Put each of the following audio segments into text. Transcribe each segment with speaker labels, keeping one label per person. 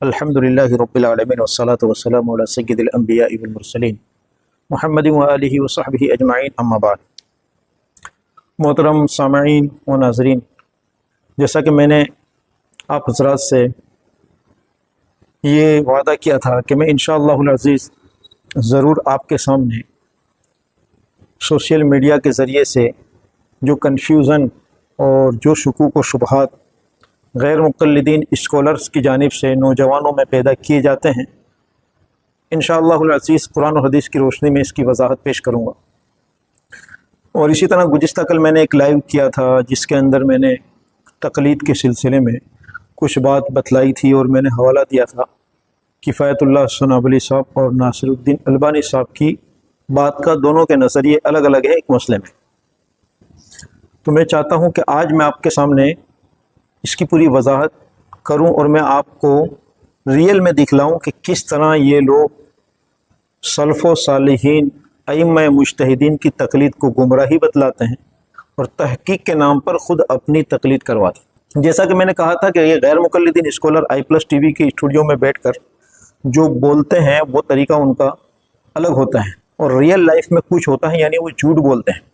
Speaker 1: الحمدللہ رب العالمین والصلاة والسلام علی سید الانبیاء والمرسلین محمد وآلہ وصحبہ اجمعین، اما بعد۔ محترم سامعین و ناظرین، جیسا کہ میں نے آپ حضرات سے یہ وعدہ کیا تھا کہ میں انشاءاللہ العزیز ضرور آپ کے سامنے سوشل میڈیا کے ذریعے سے جو کنفیوژن اور جو شکوک و شبہات غیر مقلدین اسکالرز کی جانب سے نوجوانوں میں پیدا کیے جاتے ہیں، انشاءاللہ العزیز قرآن و حدیث کی روشنی میں اس کی وضاحت پیش کروں گا۔ اور اسی طرح گزشتہ کل میں نے ایک لائیو کیا تھا جس کے اندر میں نے تقلید کے سلسلے میں کچھ بات بتلائی تھی، اور میں نے حوالہ دیا تھا کفایت اللہ سنابلی صاحب اور ناصر الدین البانی صاحب کی بات کا۔ دونوں کے نظریے الگ الگ ہیں ایک مسئلے میں۔ تو میں چاہتا ہوں کہ آج میں آپ کے سامنے اس کی پوری وضاحت کروں اور میں آپ کو ریئل میں دکھلاؤں کہ کس طرح یہ لوگ سلف و صالحین ائمہ مجتہدین کی تقلید کو گمراہی بتلاتے ہیں اور تحقیق کے نام پر خود اپنی تقلید کرواتے ہیں۔ جیسا کہ میں نے کہا تھا کہ یہ غیر مقلدین اسکالر i+TV کے اسٹوڈیو میں بیٹھ کر جو بولتے ہیں وہ طریقہ ان کا الگ ہوتا ہے، اور ریئل لائف میں کچھ ہوتا ہے، یعنی وہ جھوٹ بولتے ہیں۔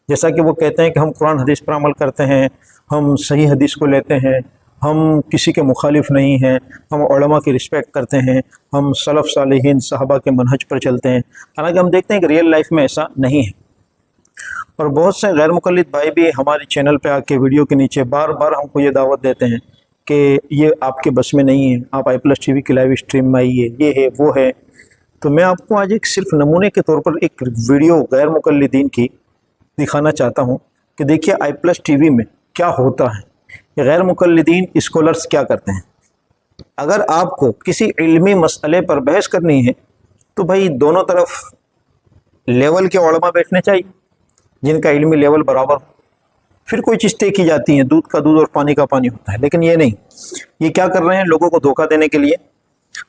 Speaker 1: جیسا کہ وہ کہتے ہیں کہ ہم قرآن حدیث پر عمل کرتے ہیں، ہم صحیح حدیث کو لیتے ہیں، ہم کسی کے مخالف نہیں ہیں، ہم علماء کی رسپیکٹ کرتے ہیں، ہم سلف صالحین صحابہ کے منہج پر چلتے ہیں، حالانکہ ہم دیکھتے ہیں کہ ریئل لائف میں ایسا نہیں ہے۔ اور بہت سے غیر مقلد بھائی بھی ہمارے چینل پہ آ کے ویڈیو کے نیچے بار بار ہم کو یہ دعوت دیتے ہیں کہ یہ آپ کے بس میں نہیں ہے، آپ i+TV کی لائیو اسٹریم میں آئیے، یہ ہے وہ ہے۔ تو میں آپ کو آج ایک صرف نمونے کے طور پر ایک ویڈیو غیر مقلدین کی دکھانا چاہتا ہوں کہ دیکھیے i+TV میں کیا ہوتا ہے، یہ غیر مقلدین اسکالرز کیا کرتے ہیں۔ اگر آپ کو کسی علمی مسئلے پر بحث کرنی ہے تو بھائی دونوں طرف لیول کے علماء بیٹھنے چاہیے جن کا علمی لیول برابر ہو، پھر کوئی چیز طے کی جاتی ہے، دودھ کا دودھ اور پانی کا پانی ہوتا ہے۔ لیکن یہ نہیں، یہ کیا کر رہے ہیں، لوگوں کو دھوکہ دینے کے لیے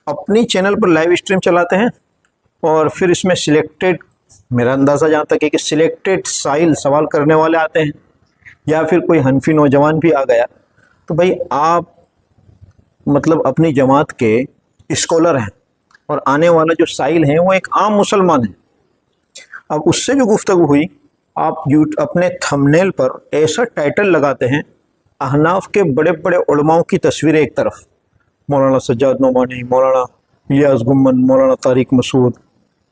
Speaker 1: اپنی چینل پر لائیو اسٹریم چلاتے ہیں، اور پھر اس میں سلیکٹڈ، میرا اندازہ جہاں تک ہے کہ سلیکٹڈ سوال کرنے والے آتے ہیں، یا پھر کوئی حنفی نوجوان بھی آ گیا۔ تو بھائی آپ مطلب اپنی جماعت کے اسکالر ہیں، اور آنے والا جو سائل ہیں وہ ایک عام مسلمان ہے۔ اب اس سے جو گفتگو ہوئی، آپ اپنے تھمبنیل پر ایسا ٹائٹل لگاتے ہیں، احناف کے بڑے بڑے علماؤں کی تصویریں ایک طرف، مولانا سجاد نعمانی، مولانا الیاس گمن، مولانا طارق مسعود،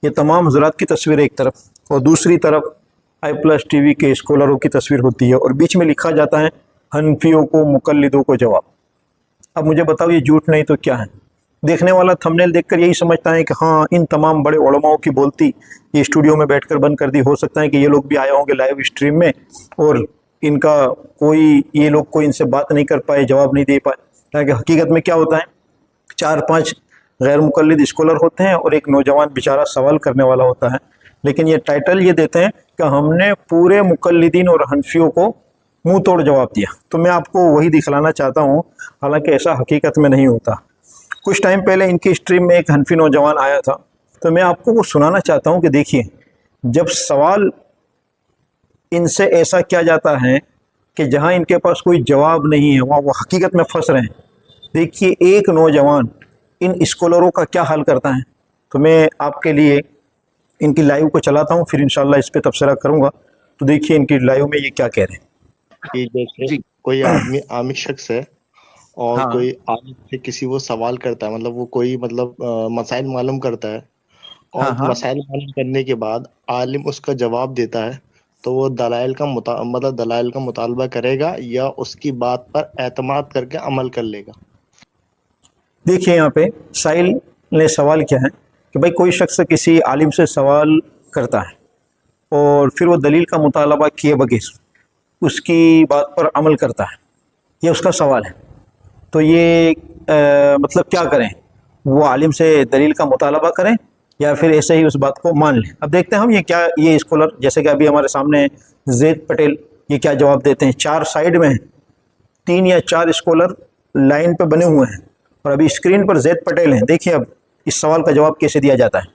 Speaker 1: یہ تمام حضرات کی تصویریں ایک طرف، اور دوسری طرف i+TV کے اسکالروں کی تصویر ہوتی ہے، اور بیچ میں لکھا جاتا ہے حنفیوں کو، مقلدوں کو جواب۔ اب مجھے بتاؤ یہ جھوٹ نہیں تو کیا ہے؟ دیکھنے والا تھمبنیل دیکھ کر یہی سمجھتا ہے کہ ہاں ان تمام بڑے علماءوں کی بولتی یہ اسٹوڈیو میں بیٹھ کر بند کر دی، ہو سکتا ہے کہ یہ لوگ بھی آئے ہوں گے لائیو اسٹریم میں، اور ان کا یہ لوگ کوئی ان سے بات نہیں کر پائے، جواب نہیں دے پائے۔ لیکن حقیقت میں کیا ہوتا ہے، 4-5 غیر مقلد اسکالر ہوتے ہیں اور ایک نوجوان بیچارہ سوال کرنے والا ہوتا ہے، لیکن یہ ٹائٹل یہ دیتے ہیں کہ ہم نے پورے مقلدین اور حنفیوں کو منہ توڑ جواب دیا۔ تو میں آپ کو وہی دکھلانا چاہتا ہوں، حالانکہ ایسا حقیقت میں نہیں ہوتا۔ کچھ ٹائم پہلے ان کی اسٹریم میں ایک حنفی نوجوان آیا تھا، تو میں آپ کو وہ سنانا چاہتا ہوں کہ دیکھیے جب سوال ان سے ایسا کیا جاتا ہے کہ جہاں ان کے پاس کوئی جواب نہیں ہے، وہاں وہ حقیقت میں پھنس رہے ہیں۔ دیکھیے ایک نوجوان ان اسکالروں کا کیا حال کرتا ہے۔ تو میں آپ کے لیے ان کی لائیو کو چلاتا ہوں، پھر انشاءاللہ اس پہ تبصرہ کروں گا۔ تو دیکھیے ان کی لائیو میں یہ کیا کہہ رہے ہیں۔
Speaker 2: کہ جیسے کوئی آدمی عام شخص ہے اور کوئی عالم سے کسی وہ سوال کرتا ہے، مطلب وہ کوئی مسائل معلوم کرتا ہے، اور مسائل معلوم کرنے کے بعد عالم اس کا جواب دیتا ہے، تو وہ دلائل کا مطالبہ کرے گا یا اس کی بات پر اعتماد کر کے عمل کر لے گا؟
Speaker 1: دیکھیے یہاں پہ سائل نے سوال کیا ہے کہ بھائی کوئی شخص کسی عالم سے سوال کرتا ہے اور پھر وہ دلیل کا مطالبہ کیے بغیر اس کی بات پر عمل کرتا ہے، یہ اس کا سوال ہے۔ تو یہ مطلب کیا کریں، وہ عالم سے دلیل کا مطالبہ کریں یا پھر ایسے ہی اس بات کو مان لیں؟ اب دیکھتے ہیں ہم یہ اسکالر، جیسے کہ ابھی ہمارے سامنے زید پٹیل، یہ کیا جواب دیتے ہیں۔ 4 سائیڈ میں ہیں، 3 یا 4 اسکالر لائن پہ بنے ہوئے ہیں، اور ابھی اسکرین پر زید پٹیل ہیں۔ دیکھیے اب اس سوال کا جواب کیسے دیا جاتا ہے۔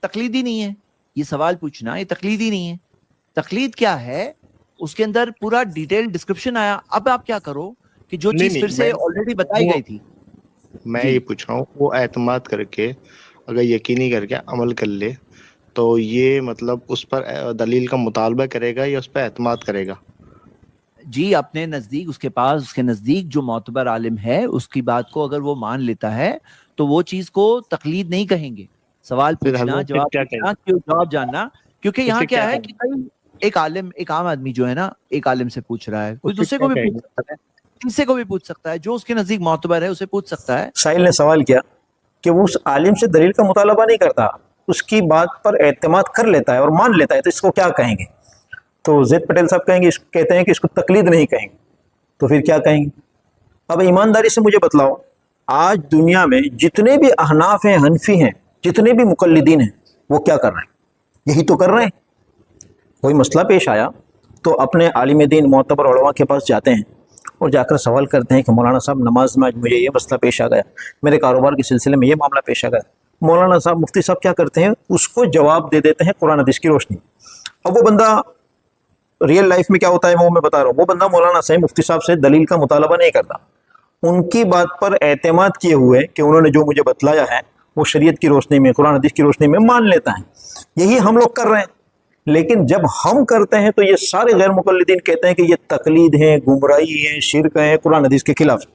Speaker 3: تقلیدی نہیں ہے یہ سوال پوچھنا، یہ تقلیدی نہیں ہے۔ تقلید کیا ہے، اس کے اندر پورا ڈیٹیل ڈسکرپشن آیا۔ اب آپ کیا کرو کہ جو چیز پھر سے آلریڈی بتائی گئی تھی،
Speaker 2: میں یہ پوچھ رہا ہوں وہ اعتماد کر کے اگر یقینی کر کے عمل کر لے تو یہ مطلب اس پر دلیل کا مطالبہ کرے گا یا اس پہ اعتماد کرے گا؟
Speaker 3: جی اپنے نزدیک اس کے پاس، اس کے نزدیک جو معتبر عالم ہے اس کی بات کو اگر وہ مان لیتا ہے تو وہ چیز کو تقلید نہیں کہیں گے. سوال
Speaker 2: پھر
Speaker 3: پوچھنا،
Speaker 2: حضرت
Speaker 3: جواب
Speaker 2: کیا
Speaker 3: پوچھنا، جواب جاننا. کیونکہ یہاں
Speaker 2: اسے
Speaker 3: کیا ہے
Speaker 2: کہیں
Speaker 3: کہ بھائی ایک عالم، ایک عام آدمی جو ہے نا، ایک عالم سے پوچھ رہا ہے، کوئی
Speaker 2: اسے
Speaker 3: دوسرے
Speaker 2: کیا
Speaker 3: کو بھی
Speaker 2: کہیں
Speaker 3: پوچھ
Speaker 2: گے؟
Speaker 3: سکتا ہے، تیسرے کو بھی پوچھ سکتا ہے، جو اس کے نزدیک معتبر ہے اسے پوچھ سکتا ہے.
Speaker 1: سائل نے سوال کیا کہ وہ اس عالم سے دلیل کا مطالبہ نہیں کرتا، اس کی بات پر اعتماد کر لیتا ہے اور مان لیتا ہے، تو اس کو کیا کہیں گے؟ تو زید پٹیل صاحب کہیں گے، کہتے ہیں کہ اس کو تقلید نہیں کہیں گے. تو پھر کیا کہیں گے؟ اب ایمانداری سے مجھے بتلاؤ، آج دنیا میں جتنے بھی احناف ہیں، حنفی ہیں، جتنے بھی مقلدین ہیں، وہ کیا کر رہے ہیں؟ یہی تو کر رہے ہیں. کوئی مسئلہ پیش آیا تو اپنے عالم دین معتبر علماء کے پاس جاتے ہیں اور جا کر سوال کرتے ہیں کہ مولانا صاحب نماز میں آج مجھے یہ مسئلہ پیش آ گیا، میرے کاروبار کے سلسلے میں یہ معاملہ پیش آ گیا. مولانا صاحب، مفتی صاحب کیا کرتے ہیں؟ اس کو جواب دے دیتے ہیں قرآن حدیث کی روشنی. اب وہ بندہ ریئل لائف میں کیا ہوتا ہے وہ میں بتا رہا ہوں، وہ بندہ مولانا صاحب، مفتی صاحب سے دلیل کا مطالبہ نہیں کرتا، ان کی بات پر اعتماد کیے ہوئے کہ انہوں نے جو مجھے بتلایا ہے وہ شریعت کی روشنی میں، قرآن حدیث کی روشنی میں مان لیتا ہے. یہی ہم لوگ کر رہے ہیں. لیکن جب ہم کرتے ہیں تو یہ سارے غیر مقلدین کہتے ہیں کہ یہ تقلید ہے، گمراہی ہے، شرک ہے، قرآن حدیث کے خلاف.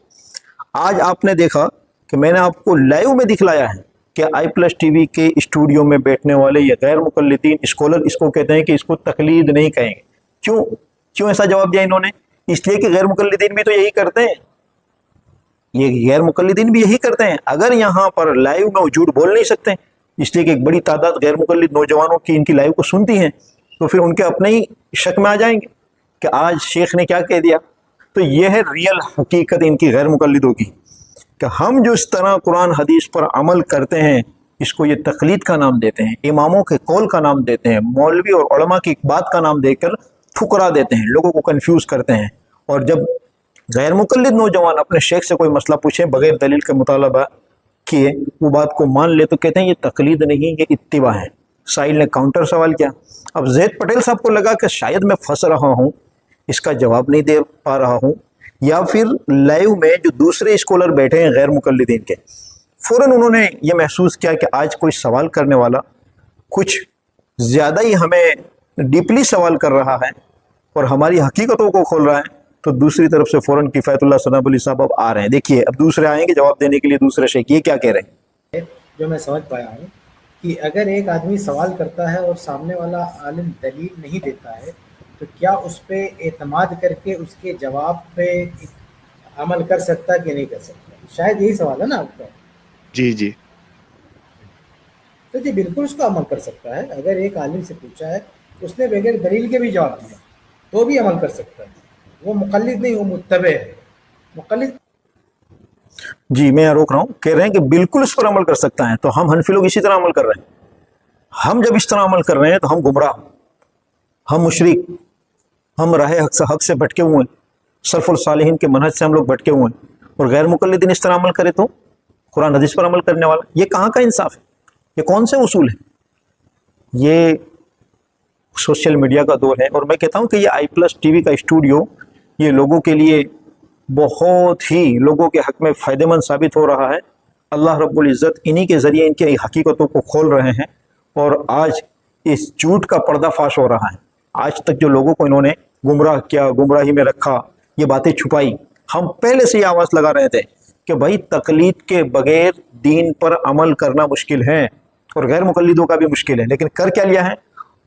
Speaker 1: آج آپ نے دیکھا کہ میں نے آپ کو لائیو میں دکھلایا ہے کہ آئی پلس ٹی وی کے اسٹوڈیو میں بیٹھنے والے یہ غیر مقلدین اسکالر اس کو کہتے ہیں کہ اس کو تقلید نہیں کہیں گے. کیوں ایسا جواب دیا انہوں نے؟ اس لیے کہ غیر مقلدین بھی تو یہی کرتے ہیں، یہ غیر مقلدین بھی یہی کرتے ہیں. اگر یہاں پر لائیو میں وہ جھوٹ بول نہیں سکتے، اس لیے کہ ایک بڑی تعداد غیر مقلد نوجوانوں کی ان کی لائیو کو سنتی ہیں، تو پھر ان کے اپنے ہی شک میں آ جائیں گے کہ آج شیخ نے کیا کہہ دیا. تو یہ ہے ریئل حقیقت ان کی غیر مقلدوں کی، کہ ہم جو اس طرح قرآن حدیث پر عمل کرتے ہیں اس کو یہ تقلید کا نام دیتے ہیں، اماموں کے قول کا نام دیتے ہیں، مولوی اور علماء کی بات کا نام دے کر ٹھکرا دیتے ہیں، لوگوں کو کنفیوز کرتے ہیں. اور جب غیر مقلد نوجوان اپنے شیخ سے کوئی مسئلہ پوچھیں بغیر دلیل کے مطالبہ کیے، وہ بات کو مان لے تو کہتے ہیں یہ تقلید نہیں، یہ اتباع ہے. سائل نے کاؤنٹر سوال کیا. اب زید پٹیل صاحب کو لگا کہ شاید میں پھنس رہا ہوں، اس کا جواب نہیں دے پا رہا ہوں، یا پھر لائیو میں جو دوسرے اسکالر بیٹھے ہیں غیر مقلدین کے، فوراً انہوں نے یہ محسوس کیا کہ آج کوئی سوال کرنے والا کچھ زیادہ ہی ہمیں ڈیپلی سوال کر رہا ہے اور ہماری حقیقتوں کو کھول رہا ہے. تو دوسری طرف سے فوراً کفایت اللہ ثناء علی صاحب اب آ رہے ہیں. دیکھیے اب دوسرے آئیں گے جواب دینے کے لیے. دوسرے شیخ یہ کیا کہہ رہے ہیں؟
Speaker 4: جو میں سمجھ پایا ہوں کہ اگر ایک آدمی سوال کرتا ہے اور سامنے والا عالم دلیل نہیں دیتا ہے تو کیا اس پہ اعتماد کر کے اس کے جواب پہ عمل کر سکتا ہے کہ نہیں کر سکتا؟ شاید یہی سوال ہے نا آپ کا.
Speaker 2: جی
Speaker 4: تو جی بالکل اس کو عمل کر سکتا ہے. اگر ایک عالم سے پوچھا ہے اس نے بغیر دلیل کے بھی جواب دیا تو بھی عمل کر سکتا ہے. وہ مقلد نہیں، وہ متبع ہے. مقلد
Speaker 1: جی میں روک رہا ہوں، کہہ رہے ہیں کہ بالکل اس پر عمل کر سکتا ہے. تو ہم حنفی لوگ اسی طرح عمل کر رہے ہیں. ہم جب اس طرح عمل کر رہے ہیں تو ہم گمراہ، ہم مشرک، ہم راہ حق سے بھٹکے ہوئے ہیں، سلف الصالحین کے منہج سے ہم لوگ بھٹکے ہوئے ہیں. اور غیر مقلدین اس طرح عمل کرے تو قرآن حدیث پر عمل کرنے والا، یہ کہاں کا انصاف ہے؟ یہ کون سے اصول ہے؟ یہ سوشل میڈیا کا دور ہے. اور میں کہتا ہوں کہ یہ آئی پلس ٹی وی کا اسٹوڈیو یہ لوگوں کے لیے بہت ہی لوگوں کے حق میں فائدہ مند ثابت ہو رہا ہے. اللہ رب العزت انہی کے ذریعے ان کی حقیقتوں کو کھول رہے ہیں اور آج اس جھوٹ کا پردہ فاش ہو رہا ہے. آج تک جو لوگوں کو انہوں نے گمراہ کیا، گمراہی میں رکھا، یہ باتیں چھپائی، ہم پہلے سے یہ آواز لگا رہے تھے کہ بھائی تقلید کے بغیر دین پر عمل کرنا مشکل ہے اور غیر مقلدوں کا بھی مشکل ہے. لیکن کر کیا لیا ہے؟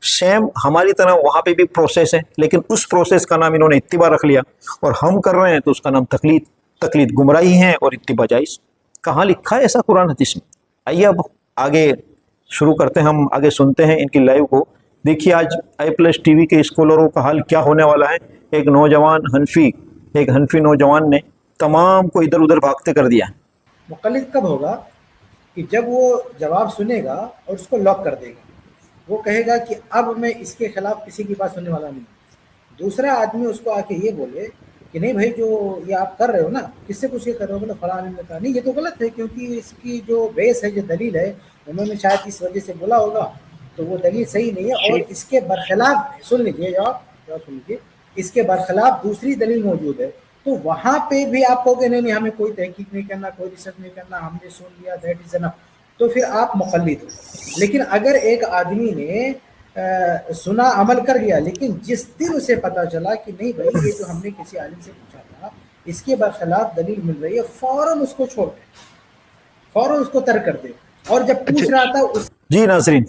Speaker 1: سیم ہماری طرح وہاں پہ بھی پروسیس ہے، لیکن اس پروسیس کا نام انہوں نے اتباع رکھ لیا اور ہم کر رہے ہیں تو اس کا نام تقلید. تقلید گمراہی ہے اور اتباع جائز. کہاں لکھا ہے ایسا قرآن حدیث میں؟ آئیے اب آگے شروع کرتے ہیں، ہم آگے سنتے ہیں ان کی لائیو کو. دیکھیے آج آئی پلس ٹی وی کے اسکالروں کا حال کیا ہونے والا ہے. ایک حنفی نوجوان نے تمام کو ادھر ادھر بھاگتے کر دیا.
Speaker 4: مقلد کب ہوگا؟ کہ جب وہ جواب سنے گا اور اس کو لاک کر دے گا. وہ کہے گا کہ اب میں اس کے خلاف کسی کی بات سننے والا نہیں. دوسرا آدمی اس کو آ کے یہ بولے کہ نہیں بھائی جو یہ آپ کر رہے ہو نا، کس سے کچھ یہ کر رہے ہو؟ بولے فلاں نے کہا نہیں یہ تو غلط ہے، کیونکہ اس کی جو بیس ہے، جو دلیل ہے، انہوں نے شاید اس وجہ سے بولا ہوگا تو وہ دلیل صحیح نہیں ہے. اور اس کے برخلاف سن لیجیے، جواب سن لیجیے، اس کے برخلاف دوسری دلیل موجود ہے تو وہاں پہ بھی آپ کہو گے نہیں ہمیں کوئی تحقیق نہیں کرنا، کوئی ریسرچ نہیں کرنا، ہم نے سن لیا دیٹ از انف، تو پھر آپ مقلد ہو. لیکن اگر ایک آدمی نے سنا عمل کر لیا، لیکن جس دن اسے پتا چلا کہ نہیں بھائی یہ جو ہم نے کسی عالم سے پوچھا تھا اس کے برخلاف دلیل مل رہی ہے، فوراً اس کو چھوڑ دے، فوراً اس کو ترک کر دے. اور جب پوچھ رہا تھا اس
Speaker 1: جی ناظرین،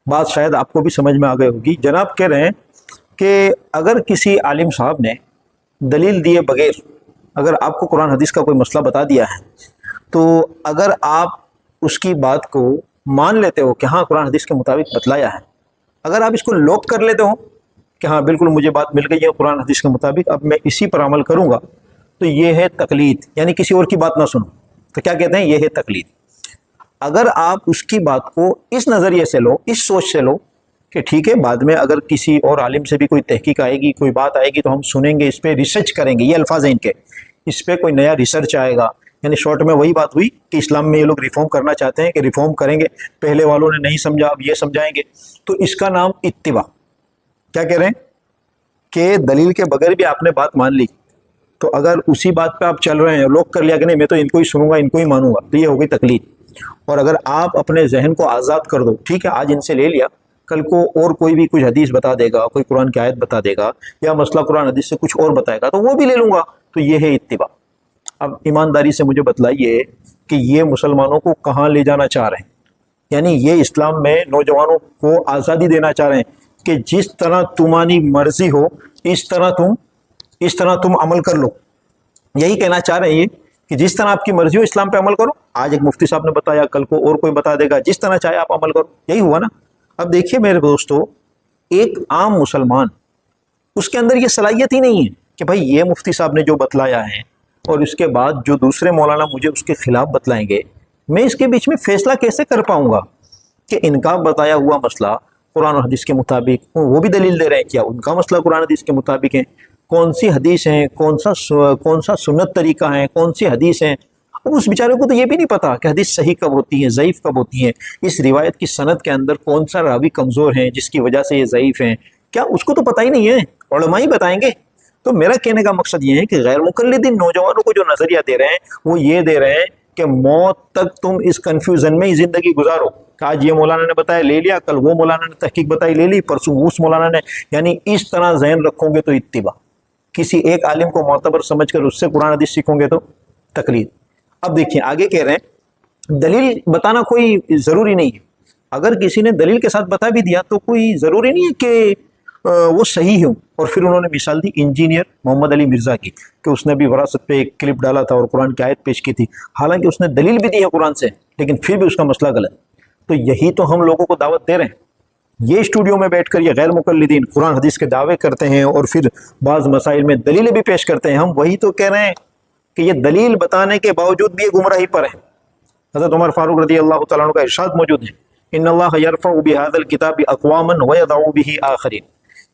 Speaker 1: بات شاید آپ کو بھی سمجھ میں آ گئی ہوگی. جناب کہہ رہے ہیں کہ اگر کسی عالم صاحب نے دلیل دیے بغیر اگر آپ کو قرآن حدیث کا کوئی مسئلہ بتا دیا ہے، تو اگر آپ اس کی بات کو مان لیتے ہو کہ ہاں قرآن حدیث کے مطابق بتلایا ہے، اگر آپ اس کو لوک کر لیتے ہو کہ ہاں بالکل مجھے بات مل گئی ہے قرآن حدیث کے مطابق، اب میں اسی پر عمل کروں گا، تو یہ ہے تقلید. یعنی کسی اور کی بات نہ سنو. تو کیا کہتے ہیں؟ یہ ہے تقلید. اگر آپ اس کی بات کو اس نظریے سے لو، اس سوچ سے لو کہ ٹھیک ہے بعد میں اگر کسی اور عالم سے بھی کوئی تحقیق آئے گی، کوئی بات آئے گی تو ہم سنیں گے، اس پہ ریسرچ کریں گے، یہ الفاظ ہیں ان کے، اس پہ کوئی نیا ریسرچ آئے گا. یعنی شارٹ میں وہی بات ہوئی کہ اسلام میں یہ لوگ ریفارم کرنا چاہتے ہیں کہ ریفارم کریں گے، پہلے والوں نے نہیں سمجھا اب یہ سمجھائیں گے. تو اس کا نام اتباع. کیا کہہ رہے ہیں کہ دلیل کے بغیر بھی آپ نے بات مان لی، تو اگر اسی بات پہ آپ چل رہے ہیں، لوگ کر لیا کہ نہیں میں تو ان کو ہی سنوں گا، ان کو ہی مانوں گا، تو یہ ہو گئی تقلید. اور اگر آپ اپنے ذہن کو آزاد کر دو، ٹھیک ہے آج ان سے لے لیا، کل کو اور کوئی بھی کچھ حدیث بتا دے گا، کوئی قرآن کی آیت بتا دے گا، یا مسئلہ قرآن حدیث سے کچھ اور بتائے گا، تو وہ بھی لے لوں گا، تو یہ ہے اتباع. اب ایمانداری سے مجھے بتلائیے کہ یہ مسلمانوں کو کہاں لے جانا چاہ رہے ہیں؟ یعنی یہ اسلام میں نوجوانوں کو آزادی دینا چاہ رہے ہیں کہ جس طرح تمہاری مرضی ہو اس طرح تم عمل کر لو. یہی کہنا چاہ رہے ہیں کہ جس طرح آپ کی مرضی ہو اسلام پہ عمل کرو. آج ایک مفتی صاحب نے بتایا، کل کو اور کوئی بتا دے گا، جس طرح چاہے آپ عمل کرو. یہی ہوا نا. اب دیکھیے میرے دوستو، ایک عام مسلمان اس کے اندر یہ صلاحیت ہی نہیں ہے کہ بھائی یہ مفتی صاحب نے جو بتلایا ہے اور اس کے بعد جو دوسرے مولانا مجھے اس کے خلاف بتلائیں گے، میں اس کے بیچ میں فیصلہ کیسے کر پاؤں گا کہ ان کا بتایا ہوا مسئلہ قرآن و حدیث کے مطابق، وہ بھی دلیل دے رہے ہیں کیا ان کا مسئلہ قرآن حدیث کے مطابق ہے، کون سی حدیث ہیں، کون سا سنت طریقہ ہے، کون سی حدیث ہیں. اب اس بیچارے کو تو یہ بھی نہیں پتا کہ حدیث صحیح کب ہوتی ہے، ضعیف کب ہوتی ہے، اس روایت کی سند کے اندر کون سا راوی کمزور ہے جس کی وجہ سے یہ ضعیف ہیں، کیا اس کو تو پتہ ہی نہیں ہے، علماء ہی بتائیں گے. تو میرا کہنے کا مقصد یہ ہے کہ غیر مقلدین نوجوانوں کو جو نظریہ دے رہے ہیں وہ یہ دے رہے ہیں کہ موت تک تم اس کنفیوژن میں ہی زندگی گزارو کہ آج یہ مولانا نے بتایا لے لیا، کل وہ مولانا نے تحقیق بتائی لے لی، پرسوں اس مولانا نے. یعنی اس طرح ذہن رکھو گے تو اتباع. کسی ایک عالم کو معتبر سمجھ کر اس سے قرآن حدیث سیکھو گے تو تقلید. اب دیکھیں آگے کہہ رہے ہیں دلیل بتانا کوئی ضروری نہیں ہے. اگر کسی نے دلیل کے ساتھ بتا بھی دیا تو کوئی ضروری نہیں ہے کہ وہ صحیح ہوں. اور پھر انہوں نے مثال دی انجینئر محمد علی مرزا کی کہ اس نے بھی وراثت پہ ایک کلپ ڈالا تھا اور قرآن کی آیت پیش کی تھی، حالانکہ اس نے دلیل بھی دی ہے قرآن سے، لیکن پھر بھی اس کا مسئلہ غلط. تو یہی تو ہم لوگوں کو دعوت دے رہے ہیں. یہ اسٹوڈیو میں بیٹھ کر یہ غیر مقلدین قرآن حدیث کے دعوے کرتے ہیں اور پھر بعض مسائل میں دلیلیں بھی پیش کرتے ہیں. ہم وہی تو کہہ رہے ہیں کہ یہ دلیل بتانے کے باوجود بھی یہ گمراہی پر ہے. حضرت عمر فاروق رضی اللہ تعالیٰ عنہ کا ارشاد موجود ہے، ان اللہ یرفع بہذا الکتاب اقواما ویضع بہ آخرین،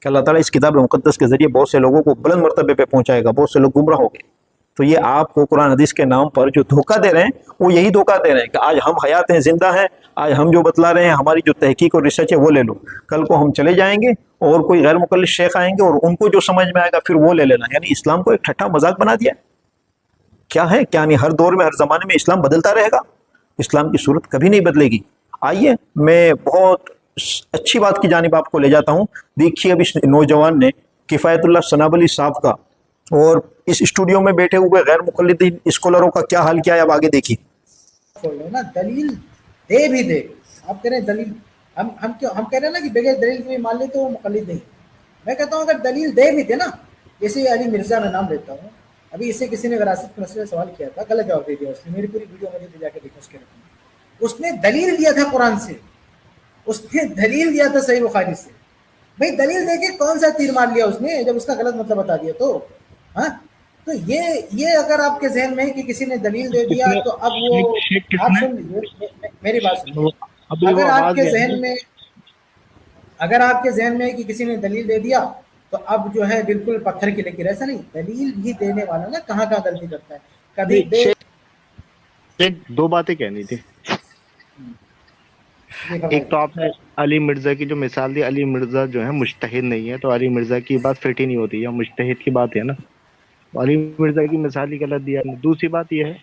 Speaker 1: کہ اللہ تعالیٰ اس کتاب مقدس کے ذریعے بہت سے لوگوں کو بلند مرتبے پہ پہنچائے گا، بہت سے لوگ گمراہ ہو گئے. تو یہ آپ کو قرآن حدیث کے نام پر جو دھوکہ دے رہے ہیں وہ یہی دھوکہ دے رہے ہیں کہ آج ہم حیات ہیں، زندہ ہیں، آج ہم جو بتلا رہے ہیں ہماری جو تحقیق اور ریسرچ ہے وہ لے لو، کل کو ہم چلے جائیں گے اور کوئی غیر مقلد شیخ آئیں گے اور ان کو جو سمجھ میں آئے گا پھر وہ لے لینا. یعنی اسلام کو ایک ٹھٹھا مذاق بنا دیا. کیا ہے کیا نہیں، ہر دور میں ہر زمانے میں اسلام بدلتا رہے گا، اسلام کی صورت کبھی نہیں بدلے گی. آئیے میں بہت اچھی بات کی جانب آپ کو لے جاتا ہوں. دیکھیے اب اس نوجوان نے کفایت اللہ ثنابلی صاحب کا اور اس اسٹوڈیو میں بیٹھے ہوئے غیر مقلدین اسکالروں کا کیا حال کیا ہے، اب آگے دیکھیے.
Speaker 4: نا دلیل دے بھی دے، آپ کہہ رہے ہیں دلیل، ہم کہہ رہے ہیں نا کہ بغیر دلیل کے مان لیتے وہ مقلد نہیں. میں کہتا ہوں اگر دلیل دے بھی دے نا، جیسے علی مرزا میں نام لیتا ہوں، ابھی اسے کسی نے وراثت کے مسئلے سوال کیا تھا، غلط جواب دے دیا اس نے. میری پوری ویڈیو مجھے جا کے دیکھو، اس نے دلیل دیا تھا قرآن سے، اس نے دلیل دیا تھا صحیح بخاری سے. بھائی دلیل دے کے کون سا تیر مار لیا اس نے جب اس کا غلط مطلب بتا دیا تو ہاں. تو یہ اگر آپ کے ذہن میں ہے کہ کسی نے دلیل دے دیا تو اب وہ آپ سن لیجیے میری بات سنیے. اگر آپ کے ذہن میں ہے کہ کسی نے دلیل دے دیا تو اب جو ہے بالکل پتھر کی لکیر. ایسا نہیں، دلیل بھی دینے والا نا کہاں غلطی کرتا ہے. کبھی
Speaker 2: دو باتیں کہنی تھی. ایک تو آپ نے علی مرزا کی جو مثال دی، علی مرزا جو ہے مجتہد نہیں ہے، تو علی مرزا کی بات فٹ ہی نہیں ہوتی ہے، مجتہد کی بات ہے نا. علی مرزا کی مثال ہی غلط دیا. دوسری بات یہ ہے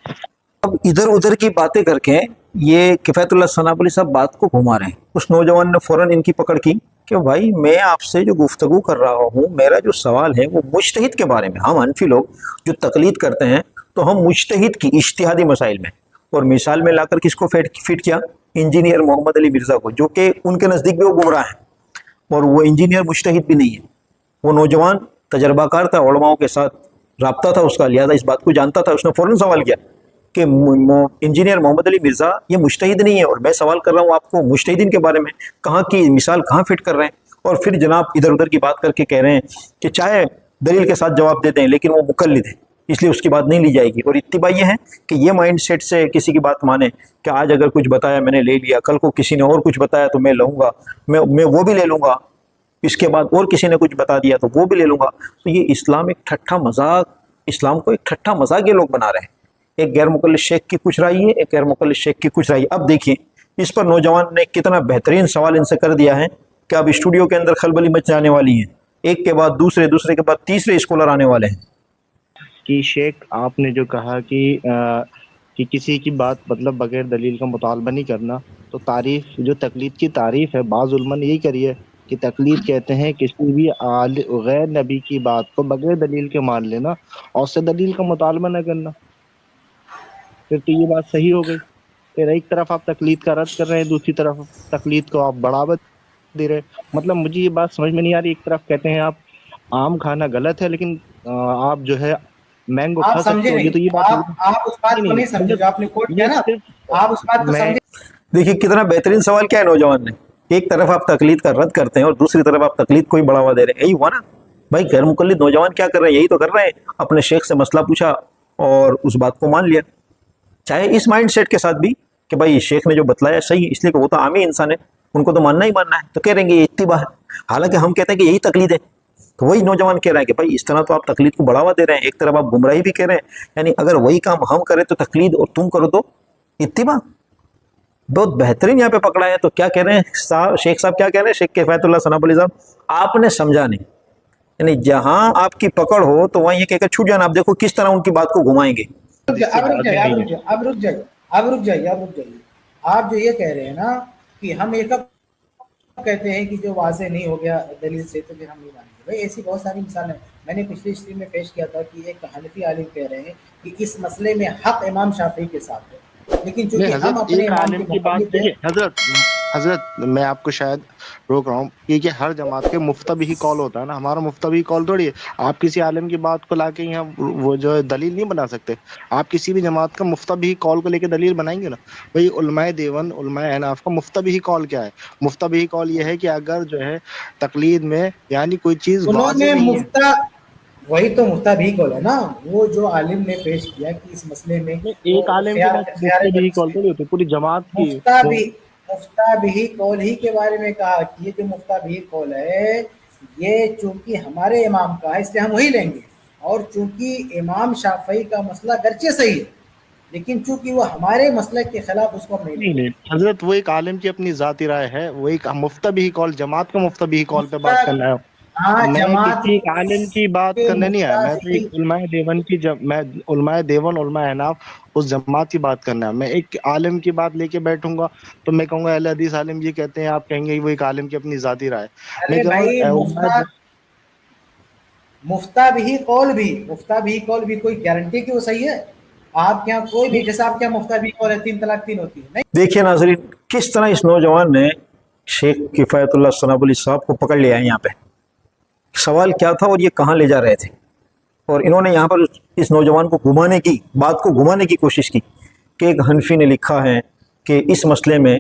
Speaker 1: اب ادھر ادھر کی باتیں کر کے یہ کفایت اللہ ثنابلی صاحب بات کو گھما رہے ہیں. اس نوجوان نے فوراً ان کی پکڑ کی کہ بھائی میں آپ سے جو گفتگو کر رہا ہوں، میرا جو سوال ہے وہ مجتہد کے بارے میں. ہم حنفی لوگ جو تقلید کرتے ہیں تو ہم مجتہد کی اجتہادی مسائل میں، اور مثال میں لا کر کس کو فٹ کیا؟ انجینئر محمد علی مرزا کو، جو کہ ان کے نزدیک بھی وہ گمراہ ہیں، اور وہ انجینئر مجتہد بھی نہیں ہے. وہ نوجوان تجربہ کار تھا، علماؤں کے ساتھ رابطہ تھا اس کا، لہذا اس بات کو جانتا تھا. اس نے فوراً سوال کیا کہ انجینئر محمد علی مرزا یہ مجتہد نہیں ہے، اور میں سوال کر رہا ہوں آپ کو مجتہدین کے بارے میں، کہاں کی مثال کہاں فٹ کر رہے ہیں؟ اور پھر جناب ادھر ادھر کی بات کر کے کہہ رہے ہیں کہ چاہے دلیل کے ساتھ جواب دیتے ہیں لیکن وہ مقلد ہے، اس لیے اس کی بات نہیں لی جائے گی. اور اتباع یہ ہے کہ یہ مائنڈ سیٹ سے کسی کی بات مانے کہ آج اگر کچھ بتایا میں نے لے لیا، کل کو کسی نے اور کچھ بتایا تو میں لوں گا، میں وہ بھی لے لوں گا، اس کے بعد اور کسی نے کچھ بتا دیا تو وہ بھی لے لوں گا. تو یہ اسلام ایک ٹھٹھا مذاق، اسلام کو ایک ٹھٹھا مذاق یہ لوگ بنا رہے ہیں. ایک غیر مقلد شیخ کی کچھ رائے ہے، ایک غیر مقلد شیخ کی کچھ رائے ہے. اب دیکھیں اس پر نوجوان نے کتنا بہترین سوال ان سے کر دیا ہے کہ اب اسٹوڈیو کے اندر خلبلی مچ جانے والی ہیں، ایک کے بعد دوسرے، دوسرے کے بعد تیسرے اسکالر آنے والے ہیں.
Speaker 2: کہ شیخ آپ نے جو کہا کہ کسی کی بات مطلب بغیر دلیل کا مطالبہ نہیں کرنا، تو تعریف جو تقلید کی تعریف ہے بعض علماء نے یہی کری ہے کہ تقلید کہتے ہیں کسی بھی غیر نبی کی بات کو بغیر دلیل کے مان لینا اور اس سے دلیل کا مطالبہ نہ کرنا. پھر تو یہ بات صحیح ہو گئی. پھر ایک طرف آپ تقلید کا رد کر رہے ہیں، دوسری طرف تقلید کو آپ بڑھاوا دے رہے. مطلب مجھے یہ بات سمجھ میں نہیں آ رہی. ایک طرف کہتے ہیں آپ آم کھانا غلط ہے لیکن آپ جو ہے مینگو
Speaker 4: آپ
Speaker 2: کھا
Speaker 4: سمجھے
Speaker 2: سکتے ہو. یہ تو یہ
Speaker 4: نہیں، آپ اس بات کو نہیں سمجھے جو آپ نے کوٹ کیا نا، آپ اس بات کو سمجھے.
Speaker 1: دیکھیے کتنا بہترین سوال کیا ہے نوجوان نے. ایک طرف آپ تقلید کا رد کرتے ہیں اور دوسری طرف آپ تقلید کو ہی بڑھاوا دے رہے ہیں. یہی ہوا نا بھائی، غیر مقلد نوجوان کیا کر رہے ہیں؟ یہی تو کر رہے ہیں. اپنے شیخ سے مسئلہ پوچھا اور اس بات کو مان لیا، چاہے اس مائنڈ سیٹ کے ساتھ بھی کہ بھائی شیخ نے جو بتلایا صحیح ہے، اس لیے کہ وہ تو عامی انسان ہے، ان کو تو ماننا ہی ماننا ہے، تو کہہ رہے ہیں کہ یہ اتباع ہے. حالانکہ ہم کہتے ہیں کہ یہی تقلید ہے. تو وہی نوجوان کہہ رہا ہے کہ بھائی اس طرح تو آپ تقلید کو بڑھاوا دے رہے ہیں، ایک طرف آپ گمراہی بھی کہہ رہے ہیں. یعنی اگر وہی کام ہم کریں تو تقلید اور تم کرو تو اتباع. بہت بہترین یہاں پہ پکڑا ہے. تو کیا کہہ رہے ہیں شیخ صاحب؟ کیا کہہ رہے ہیں شیخ کفایت اللہ ثنابلی صاحب؟ آپ نے سمجھا نہیں. یعنی جہاں آپ کی پکڑ ہو تو وہاں یہ کہہ کر چھوٹ جانا. آپ دیکھو کس طرح ان کی بات کو گھمائیں گے.
Speaker 4: اب رک جائیے. آپ جو یہ کہہ رہے ہیں نا کہ ہم ایک کہتے ہیں کہ جو واضح نہیں ہو گیا دلیل سے تو پھر ہم نہیں مانیں گے. بھائی ایسی بہت ساری مثالیں میں نے پچھلی اسٹریم میں پیش کیا تھا کہ ایک حنفی عالم کہہ رہے ہیں کہ اس مسئلے میں حق امام شافعی کے ساتھ ہے، لیکن چونکہ ہم اپنے امام کی بات
Speaker 2: دیکھیے حضرت میں آپ کو شاید روک رہا ہوں کیونکہ ہر جماعت کے مفتبی کال ہوتا ہے نا. ہمارا مفتبی کال تھوڑی ہے. آپ کسی عالم کی بات کو لا کے یہاں وہ جو ہے دلیل نہیں بنا سکتے. آپ کسی بھی جماعت کا مفتبی کال کو لے کے دلیل بنائیں گے نا. بھائی علماء دیوبند علماء احناف کا مفتبی کال کیا ہے؟ مفتبی کال یہ ہے کہ اگر جو ہے تقلید میں یعنی کوئی چیز واضح نہیں ہے،
Speaker 4: وہی تو مفتبی کال ہے نا. وہ جو عالم نے پیش کیا کہ اس مسئلے میں
Speaker 2: ایک عالم کی بات مفتبی کال تھوڑی ہوتی، پوری جماعت کی.
Speaker 4: مفتبی قول ہی کے بارے میں کہا کہ یہ جو مفتبی قول ہے یہ چونکہ ہمارے امام کا ہے اس لیے ہم وہی لیں گے، اور چونکہ امام شافعی کا مسئلہ گرچہ صحیح ہے لیکن چونکہ وہ ہمارے مسئلے کے خلاف اس کو
Speaker 2: نہیں حضرت وہ ایک عالم کی اپنی ذاتی رائے ہے. وہ ایک مفتبی کال جماعت کا مفتبی کال پہ بات کرنا ہے. میں کسی ایک عالم کی بات کرنے نہیں آیا. میں تو ایک علماء دیوبند کی میں علماء دیوبند علماء احناف اس جماعت کی بات کرنا ہے. میں ایک عالم کی بات لے کے بیٹھوں گا تو میں کہوں گا اہل حدیث عالم یہ کہتے ہیں، آپ کہیں گے وہ ایک عالم کی اپنی ذاتی رائے. میں کہہ رہا ہوں
Speaker 4: مفتبی قول بھی کوئی گارنٹی کہ وہ صحیح ہے؟ آپ کے یہاں کوئی بھی جیسا آپ کے یہاں مفتبی قول ہے 3 طلاق 3 ہوتی ہے.
Speaker 1: دیکھیے ناظرین کس طرح اس نوجوان نے شیخ کفایت اللہ ثنابلی صاحب کو پکڑ لیا ہے. یہاں پہ سوال کیا تھا اور یہ کہاں لے جا رہے تھے، اور انہوں نے یہاں پر اس نوجوان کو گھمانے کی بات کو گھمانے کی کوشش کی کہ ایک حنفی نے لکھا ہے کہ اس مسئلے میں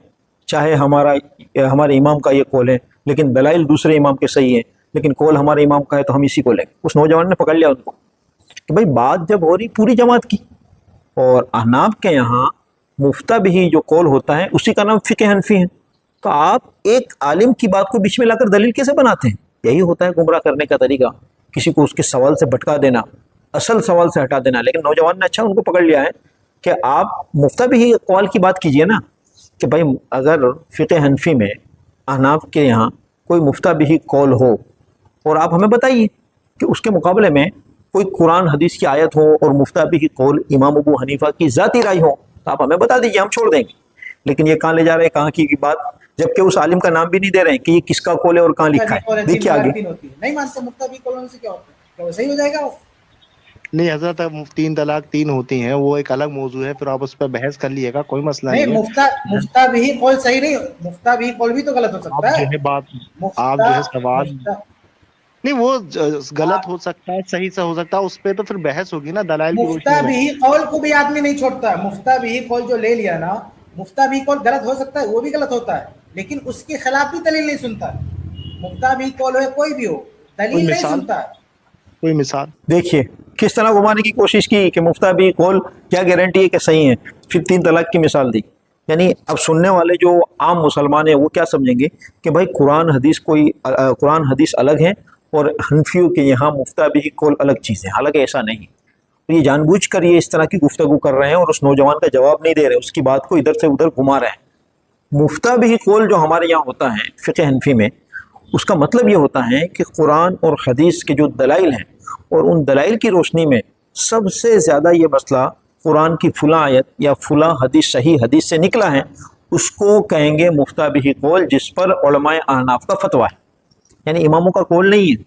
Speaker 1: چاہے ہمارے امام کا یہ قول ہے لیکن دلائل دوسرے امام کے صحیح ہیں، لیکن قول ہمارے امام کا ہے تو ہم اسی کو لیں گے. اس نوجوان نے پکڑ لیا ان کو کہ بھائی بات جب ہو رہی پوری جماعت کی، اور احناف کے یہاں مفتبی جو قول ہوتا ہے اسی کا نام فقہ حنفی ہے، تو آپ ایک عالم کی بات کو بیچ میں لا کر دلیل کیسے بناتے ہیں؟ یہی ہوتا ہے گمراہ کرنے کا طریقہ، کسی کو اس کے سوال سے بھٹکا دینا، اصل سوال سے ہٹا دینا. لیکن نوجوان نے اچھا ان کو پکڑ لیا ہے کہ آپ مفتبی قول کی بات کیجئے نا، کہ بھائی اگر فقہ حنفی میں احناف کے یہاں کوئی مفتبی قول ہو اور آپ ہمیں بتائیے کہ اس کے مقابلے میں کوئی قرآن حدیث کی آیت ہو اور مفتابی کی قول امام ابو حنیفہ کی ذاتی رائے ہو تو آپ ہمیں بتا دیجیے، ہم چھوڑ دیں گے. لیکن یہ کہاں لے جا رہے ہیں، کہاں کی بات، جبکہ اس عالم کا نام بھی نہیں دے رہے ہیں کہ یہ کس کا قول ہے اور کہاں لکھا ہے. دیکھیے آگے.
Speaker 4: نہیں مانتے مفتابی قولوں سے کیا ہوتا ہے، کیا وہ صحیح ہو جائے گا؟ وہ
Speaker 2: نہیں حضرت، تین طلاق تین ہوتی ہیں، وہ ایک الگ موضوع ہے، پھر آپ اس پہ بحث کر لیے گا، کوئی مسئلہ نہیں ہے.
Speaker 4: مفتابی قول صحیح نہیں، مفتابی قول بھی تو غلط ہو
Speaker 2: آپ
Speaker 4: سکتا
Speaker 2: جو
Speaker 4: ہے.
Speaker 2: ہے بات، آپ جو ہے سوال نہیں، وہ غلط ہو سکتا ہے، صحیح سے ہو سکتا ہے، اس پہ تو پھر بحث ہوگی نا دلائل کی روشنی میں.
Speaker 4: مفتابی قول کو بھی آدمی نہیں چھوڑتا. مفتابی قول جو لے لیا نا، مفتابی قول غلط ہو سکتا ہے، وہ بھی غلط ہوتا ہے، لیکن اس کے خلاف بھی دلیل نہیں سنتا ہے. مفتابی قول ہو کوئی بھی ہو، دلیل نہیں سنتا ہے.
Speaker 2: کوئی مثال
Speaker 1: دیکھیے کس طرح گھمانے کی کوشش کی کہ مفتابی قول کیا گارنٹی ہے کہ صحیح ہے، پھر 3 طلاق کی مثال دی. یعنی اب سننے والے جو عام مسلمان ہیں وہ کیا سمجھیں گے کہ بھائی قرآن حدیث الگ ہیں اور حنفیوں کے یہاں مفتابی قول الگ چیز ہے. حالانکہ ایسا نہیں. یہ جان بوجھ کر یہ اس طرح کی گفتگو کر رہے ہیں اور اس نوجوان کا جواب نہیں دے رہے، اس کی بات کو ادھر سے ادھر گھما رہے ہیں. مفتابی قول جو ہمارے یہاں ہوتا ہے فقہ حنفی میں، اس کا مطلب یہ ہوتا ہے کہ قرآن اور حدیث کے جو دلائل ہیں اور ان دلائل کی روشنی میں سب سے زیادہ یہ مسئلہ قرآن کی فلاں آیت یا فلاں حدیث صحیح حدیث سے نکلا ہے، اس کو کہیں گے مفتابی قول، جس پر علماء احناف کا فتویٰ ہے. یعنی اماموں کا قول نہیں ہے.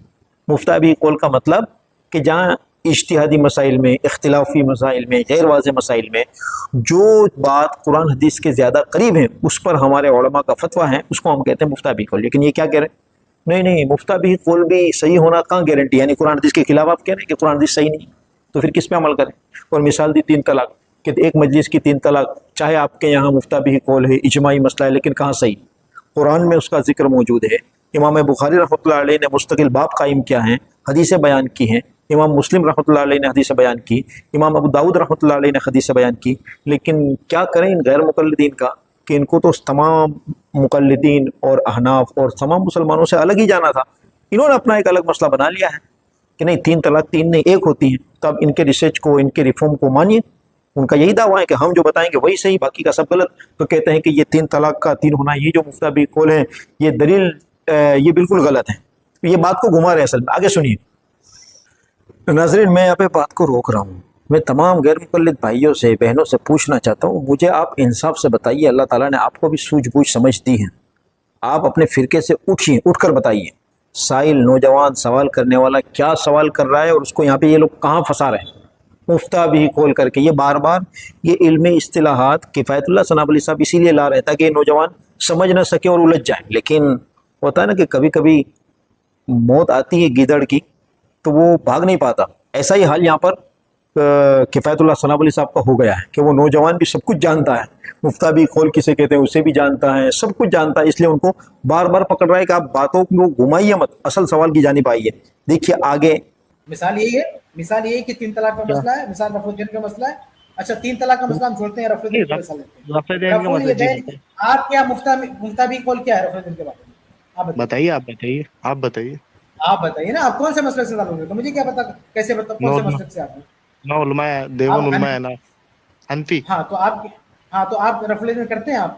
Speaker 1: مفتابی قول کا مطلب کہ جہاں اجتہادی مسائل میں، اختلافی مسائل میں، غیر واضح مسائل میں جو بات قرآن حدیث کے زیادہ قریب ہے اس پر ہمارے علماء کا فتویٰ ہے، اس کو ہم کہتے ہیں مفتابی قول. لیکن یہ کیا کہہ رہے ہیں، نہیں مفتابی قول بھی صحیح ہونا کہاں گارنٹی، یعنی قرآن حدیث کے خلاف آپ کہہ رہے ہیں کہ قرآن حدیث صحیح نہیں، تو پھر کس پہ عمل کریں. اور مثال دی 3 طلاق کہ ایک مجلس کی 3 طلاق، چاہے آپ کے یہاں مفتابی قول ہے، اجماعی مسئلہ ہے، لیکن کہاں صحیح؟ قرآن میں اس کا ذکر موجود ہے. امام بخاری رحمۃ اللہ علیہ نے مستقل باب قائم کیا ہے، حدیثیں بیان کی ہیں. امام مسلم رحمۃ اللہ علیہ نے حدیثیں بیان کی. امام ابو داؤد رحمۃ اللہ علیہ نے حدیثیں بیان کی. لیکن کیا کریں ان غیر مقلدین کا کہ ان کو تو تمام مقلدین اور احناف اور تمام مسلمانوں سے الگ ہی جانا تھا. انہوں نے اپنا ایک الگ مسئلہ بنا لیا ہے کہ نہیں 3 طلاق 3 نہیں 1 ہوتی ہیں. تو اب ان کے ریسرچ کو، ان کے ریفارم کو مانیے. ان کا یہی دعویٰ ہے کہ ہم جو بتائیں گے وہی صحیح، باقی کا سب غلط. تو کہتے ہیں کہ یہ 3 طلاق کا 3 ہونا، یہ جو مفتابی قول ہے، یہ دلیل یہ بالکل غلط ہے. یہ بات کو گھما رہے ہیں اصل میں. آگے سنیے. ناظرین، میں یہاں پہ بات کو روک رہا ہوں. میں تمام غیر مقلد بھائیوں سے، بہنوں سے پوچھنا چاہتا ہوں، مجھے آپ انصاف سے بتائیے، اللہ تعالیٰ نے آپ کو بھی سوجھ بوجھ سمجھ دی ہے، آپ اپنے فرقے سے اٹھیے، اٹھ کر بتائیے سائل نوجوان سوال کرنے والا کیا سوال کر رہا ہے اور اس کو یہاں پہ یہ لوگ کہاں پھنسا رہے ہیں مفتابی قول کر کے. یہ بار بار یہ علمی اصطلاحات کفایت اللہ ثناب علی صاحب اسی لیے لا رہے ہیں تاکہ یہ نوجوان سمجھ نہ سکے اور الجھ جائیں. لیکن ہوتا ہے نا کہ کبھی کبھی موت آتی ہے گیدڑ کی تو وہ بھاگ نہیں پاتا. ایسا ہی حال یہاں پر کفایت اللہ ثناب علی صاحب کا ہو گیا ہے کہ وہ نوجوان بھی سب کچھ جانتا ہے، مفتابی قول کسے کہتے ہیں اسے بھی جانتا ہے، سب کچھ جانتا ہے، اس لیے ان کو بار بار پکڑ رہا ہے کہ آپ باتوں کو گھمائیے مت، اصل سوال کی جانب آئیے. دیکھیے آگے.
Speaker 4: مثال یہی ہے کہ 3 طلاق کا مسئلہ ہے، مثال رفع الدین کا مسئلہ ہے. اچھا 3 طلاق کا مسئلہ ہم چھوڑتے ہیں، رفع الدین کا مسئلہ لیتے ہیں.
Speaker 2: رفع الدین کا مسئلہ
Speaker 4: آپ کیا مفتابی قول کیا ہے رفع الدین کے بارے میں؟ آپ
Speaker 2: بتائیے.
Speaker 4: آپ بتائیے نا، آپ کون سے مسئلے سے تعلق ہے؟ مجھے کیا پتا کیسے کون سے مسئلے سے آپ ہیں؟
Speaker 2: نو علماء دیوبند علماء ہے نا حنفی.
Speaker 4: ہاں تو آپ رفع الدین کرتے ہیں آپ؟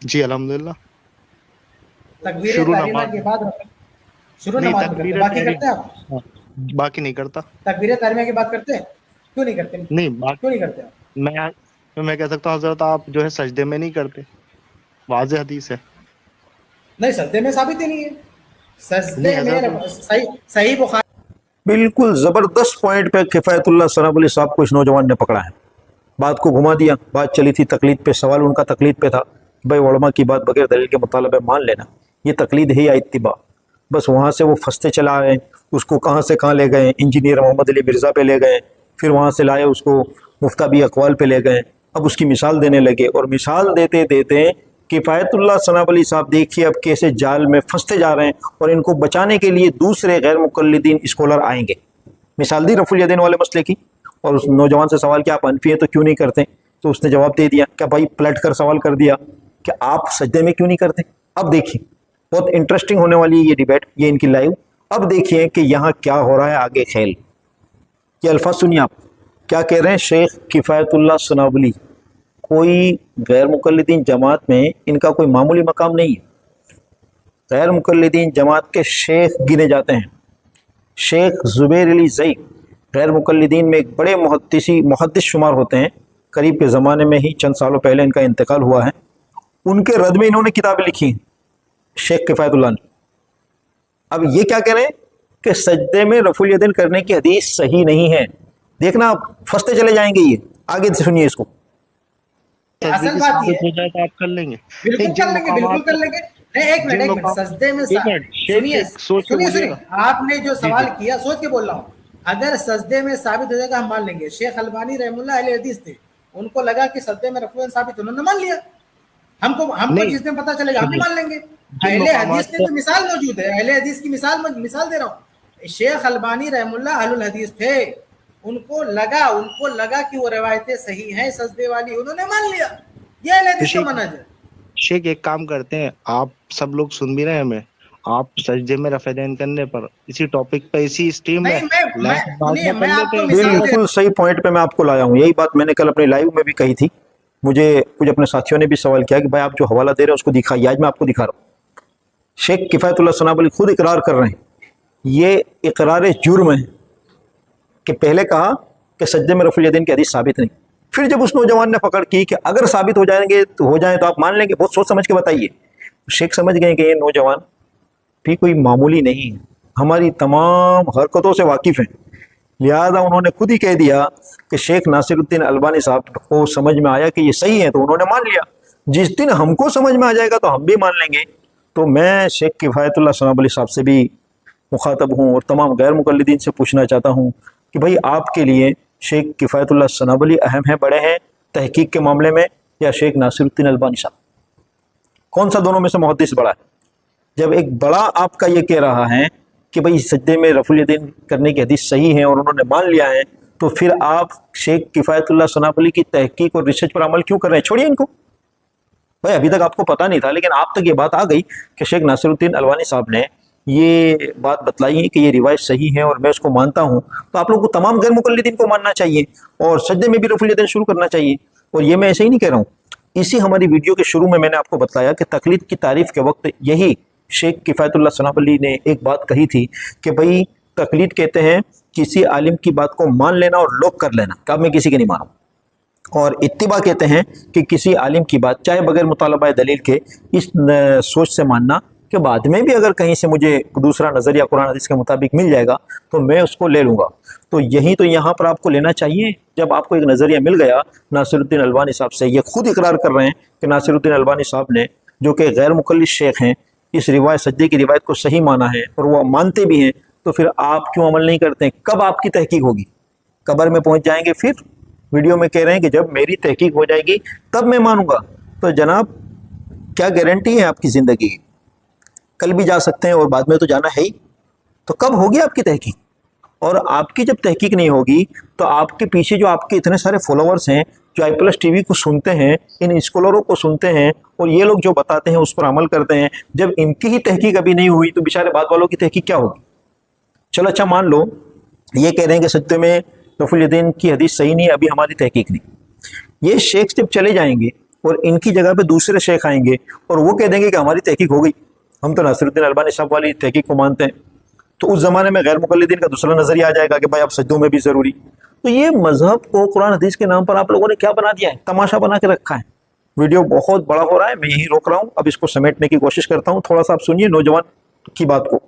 Speaker 2: جی الحمدللہ.
Speaker 4: تکبیر تحریمہ کے بعد شروع نماز میں کرتے، باقی کرتے ہیں آپ؟
Speaker 2: باقی نہیں کرتا.
Speaker 4: تکبیر تحریمہ کی بات کرتے ہیں؟ کیوں نہیں کرتے؟
Speaker 2: نہیں
Speaker 4: کیوں نہیں کرتے آپ؟
Speaker 2: میں کہہ سکتا ہوں حضرت آپ جو ہے سجدے میں نہیں کرتے، واضح حدیث ہے.
Speaker 4: نہیں سجدے میں ثابت ہی نہیں ہے. سجدے میں صحیح بخاری
Speaker 1: بالکل زبردست پوائنٹ پہ کفایت اللہ ثناب علی صاحب کو اس نوجوان نے پکڑا ہے. بات کو گھما دیا. بات چلی تھی تقلید پہ، سوال ان کا تقلید پہ تھا. بھائی علماء کی بات بغیر دلیل کے مطالبے مان لینا یہ تقلید ہے یا اتباع؟ بس وہاں سے وہ پھنستے چلا آئے، اس کو کہاں سے کہاں لے گئے، انجینئر محمد علی مرزا پہ لے گئے، پھر وہاں سے لائے اس کو مفتابی اقوال پہ لے گئے. اب اس کی مثال دینے لگے اور مثال دیتے دیتے کفایت اللہ ثناب علی صاحب دیکھیے اب کیسے جال میں پھنستے جا رہے ہیں اور ان کو بچانے کے لیے دوسرے غیر مقلدین اسکالر آئیں گے. مثال دی رفع الیدین والے مسئلے کی اور اس نوجوان سے سوال کیا آپ حنفی ہیں تو کیوں نہیں کرتے؟ تو اس نے جواب دے دیا کہ بھائی پلٹ کر سوال کر دیا کہ آپ سجدے میں کیوں نہیں کرتے. اب دیکھیے بہت انٹرسٹنگ ہونے والی ہے یہ ڈیبیٹ، یہ ان کی لائیو. اب دیکھیے کہ یہاں کیا ہو رہا ہے آگے کھیل. یہ الفاظ سنیے آپ کیا کہہ رہے ہیں. شیخ کفایت اللہ ثناب علی کوئی غیر مقلدین جماعت میں ان کا کوئی معمولی مقام نہیں ہے. غیر مقلدین جماعت کے شیخ گنے جاتے ہیں. شیخ زبیر علی زئی غیر مقلدین میں ایک بڑے محدث شمار ہوتے ہیں، قریب کے زمانے میں ہی چند سالوں پہلے ان کا انتقال ہوا ہے، ان کے رد میں انہوں نے کتابیں لکھی ہیں، شیخ کفایت اللہ نے۔ اب یہ کیا کہہ رہے ہیں کہ سجدے میں رفع الیدین کرنے کی حدیث صحیح نہیں ہے۔ دیکھنا آپ پھنستے چلے جائیں گے، یہ آگے سے سنیے اس کو۔
Speaker 4: اصل بات یہ
Speaker 2: ہو جائے تو آپ کر لیں گے،
Speaker 4: بالکل کر لیں گے، بالکل کر لیں گے۔ نہیں ایک منٹ سجدے میں سنیے، آپ نے جو سوال کیا سوچ کے بول رہا ہوں، اگر سجدے میں ثابت ہو جائے گا ہم مان لیں گے۔ شیخ البانی رحم اللہ اہل حدیث تھے، ان کو لگا کہ سجدے میں رفع ثابت، انہوں نے مان لیا۔ ہم کو جس دن پتہ چلے گا ہم بھی مان لیں گے۔ اہل حدیث میں تو مثال موجود ہے، اہل حدیث کی مثال دے رہا ہوں۔ شیخ البانی رحم اللہ اہل الحدیث تھے، ان کو لگا کہ وہ روایتیں صحیح ہیں سجدے والی، انہوں نے مان لیا۔ یہ اہل حدیث کا منہج ہے۔
Speaker 2: شیخ ایک کام کرتے ہیں، آپ سب لوگ سن بھی رہے ہیں ہمیں، آپ سجدے میں رفع دین کرنے پر اسی ٹاپک پہ اسی اسٹریم میں
Speaker 1: بالکل صحیح پوائنٹ پہ میں آپ کو لایا ہوں۔ یہی بات میں نے کل اپنے لائیو میں بھی کہی تھی، مجھے کچھ اپنے ساتھیوں نے بھی سوال کیا کہ بھائی آپ جو حوالہ دے رہے ہیں اس کو دکھائیے، آج میں آپ کو دکھا رہا ہوں۔ شیخ کفایت اللہ ثناء علی خود اقرار کر رہے ہیں، یہ اقرار جرم ہے کہ پہلے کہا کہ سجدے میں رفع الیدین کی حدیث ثابت نہیں، پھر جب اس نوجوان نے پکڑ کی کہ اگر ثابت ہو جائیں تو آپ مان لیں گے، بہت سوچ سمجھ کے بتائیے۔ شیخ سمجھ گئے کہ یہ نوجوان بھی کوئی معمولی نہیں ہے، ہماری تمام حرکتوں سے واقف ہیں، لہذا انہوں نے خود ہی کہہ دیا کہ شیخ ناصر الدین البانی صاحب کو سمجھ میں آیا کہ یہ صحیح ہے تو انہوں نے مان لیا، جس دن ہم کو سمجھ میں آ جائے گا تو ہم بھی مان لیں گے۔ تو میں شیخ کفایت اللہ ثناء علی صاحب سے بھی مخاطب ہوں اور تمام غیر مقلدین سے پوچھنا چاہتا ہوں کہ بھائی آپ کے لیے شیخ کفایت اللہ ثناء علی اہم ہیں، بڑے ہیں تحقیق کے معاملے میں، یا شیخ ناصر الدین البانی صاحب؟ کون سا دونوں میں سے محدث بڑا ہے؟ جب ایک بڑا آپ کا یہ کہہ رہا ہے کہ بھائی سجدے میں رفع الیدین کرنے کی حدیث صحیح ہے اور انہوں نے مان لیا ہے، تو پھر آپ شیخ کفایت اللہ ثناء علی کی تحقیق اور ریسرچ پر عمل کیوں کر رہے ہیں؟ چھوڑیے ان کو بھائی، ابھی تک آپ کو پتہ نہیں تھا لیکن آپ تک یہ بات آ گئی کہ شیخ ناصر الدین البانی صاحب نے یہ بات بتلائی ہے کہ یہ روایت صحیح ہے اور میں اس کو مانتا ہوں، تو آپ لوگوں کو تمام غیر مقلدین کو ماننا چاہیے اور سجدے میں بھی رفع الیدین شروع کرنا چاہیے۔ اور یہ میں ایسے ہی نہیں کہہ رہا ہوں، اسی ہماری ویڈیو کے شروع میں نے آپ کو بتلایا کہ تقلید کی تعریف کے وقت یہی شیخ کفایت اللہ ثناء علی نے ایک بات کہی تھی کہ بھائی تقلید کہتے ہیں کسی عالم کی بات کو مان لینا اور لوگ کر لینا کہ اب میں کسی کے نہیں مانوں، اور اتباع کہتے ہیں کہ کسی عالم کی بات چاہے بغیر مطالبہ دلیل کے اس سوچ سے ماننا کہ بعد میں بھی اگر کہیں سے مجھے دوسرا نظریہ قرآن حدیث کے مطابق مل جائے گا تو میں اس کو لے لوں گا۔ تو یہی تو یہاں پر آپ کو لینا چاہیے، جب آپ کو ایک نظریہ مل گیا ناصر الدین البانی صاحب سے، یہ خود اقرار کر رہے ہیں کہ ناصر الدین البانی صاحب نے جو کہ غیر مقلد شیخ ہیں اس روایت سجدے کی روایت کو صحیح مانا ہے اور وہ مانتے بھی ہیں، تو پھر آپ کیوں عمل نہیں کرتے ہیں؟ کب آپ کی تحقیق ہوگی؟ قبر میں پہنچ جائیں گے، پھر ویڈیو میں کہہ رہے ہیں کہ جب میری تحقیق ہو جائے گی تب میں مانوں گا۔ تو جناب کیا گارنٹی ہے آپ کی زندگی کی؟ کل بھی جا سکتے ہیں اور بعد میں تو جانا ہے ہی، تو کب ہوگی آپ کی تحقیق؟ اور آپ کی جب تحقیق نہیں ہوگی تو آپ کے پیچھے جو آپ کے اتنے سارے فالوورز ہیں جو آئی پلس ٹی وی کو سنتے ہیں، ان اسکالروں کو سنتے ہیں اور یہ لوگ جو بتاتے ہیں اس پر عمل کرتے ہیں، جب ان کی ہی تحقیق ابھی نہیں ہوئی تو بیچارے بعد والوں کی تحقیق کیا ہوگی؟ چلو اچھا مان لو یہ کہہ رہے ہیں کہ سجدے میں رفع الیدین کی حدیث صحیح نہیں ہے، ابھی ہماری تحقیق نہیں۔ یہ شیخ جب چلے جائیں گے اور ان کی جگہ پہ دوسرے شیخ آئیں گے اور وہ کہہ دیں گے کہ ہماری تحقیق ہو گئی، ہم تو ناصر الدین البانی صاحب والی تحقیق کو مانتے ہیں، تو اس زمانے میں غیر مقلدین کا دوسرا نظریہ آ جائے گا کہ بھائی اب سجدوں میں بھی ضروری۔ تو یہ مذہب کو قرآن حدیث کے نام پر آپ لوگوں نے کیا بنا دیا ہے؟ تماشا بنا کے رکھا ہے۔ ویڈیو بہت بڑا ہو رہا ہے، میں یہی روک رہا ہوں، اب اس کو سمیٹنے کی کوشش کرتا ہوں، تھوڑا سا آپ سنیے نوجوان کی بات کو۔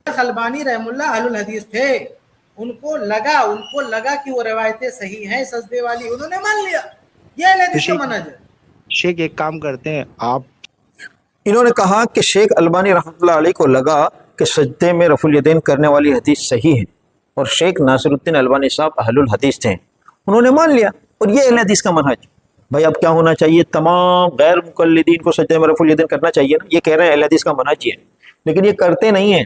Speaker 4: شیخ البانی رحم اللہ اہل الحدیث تھے، ان کو لگا کہ وہ روایتیں صحیح ہیں سجدے والی، انہوں نے مان لیا۔ یہ اہل حدیث کا منہج ہے۔
Speaker 2: شیخ ایک کام کرتے ہیں، آپ
Speaker 1: انہوں نے کہا کہ شیخ البانی رحمۃ اللہ علیہ کو لگا کہ سجدے میں رفع الیدین کرنے والی حدیث صحیح ہے اور شیخ ناصر الدین البانی صاحب اہل الحدیث تھے، انہوں نے مان لیا، اور یہ اہل حدیث کا منہج۔ بھائی اب کیا ہونا چاہیے؟ تمام غیر مقلدین کو سجدے میں رفع الیدین کرنا چاہیے نا، یہ کہہ رہے ہیں اہل حدیث کا منہج یہ ہے، لیکن یہ کرتے نہیں ہیں۔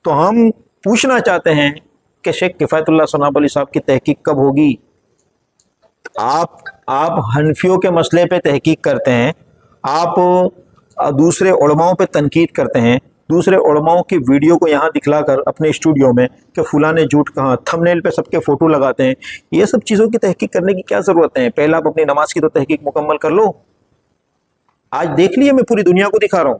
Speaker 1: تو ہم پوچھنا چاہتے ہیں کہ شیخ کفایت اللہ ثناء علی صاحب کی تحقیق کب ہوگی؟ آپ حنفیوں کے مسئلے پہ تحقیق کرتے ہیں، آپ دوسرے علماؤں پہ تنقید کرتے ہیں، دوسرے علماؤں کی ویڈیو کو یہاں دکھلا کر اپنے اسٹوڈیو میں کہ فلاں نے جھوٹ کہا، تھمبنیل پہ سب کے فوٹو لگاتے ہیں۔ یہ سب چیزوں کی تحقیق کرنے کی کیا ضرورت ہے؟ پہلے آپ اپنی نماز کی تو تحقیق مکمل کر لو۔ آج دیکھ لیے، میں پوری دنیا کو دکھا رہا ہوں،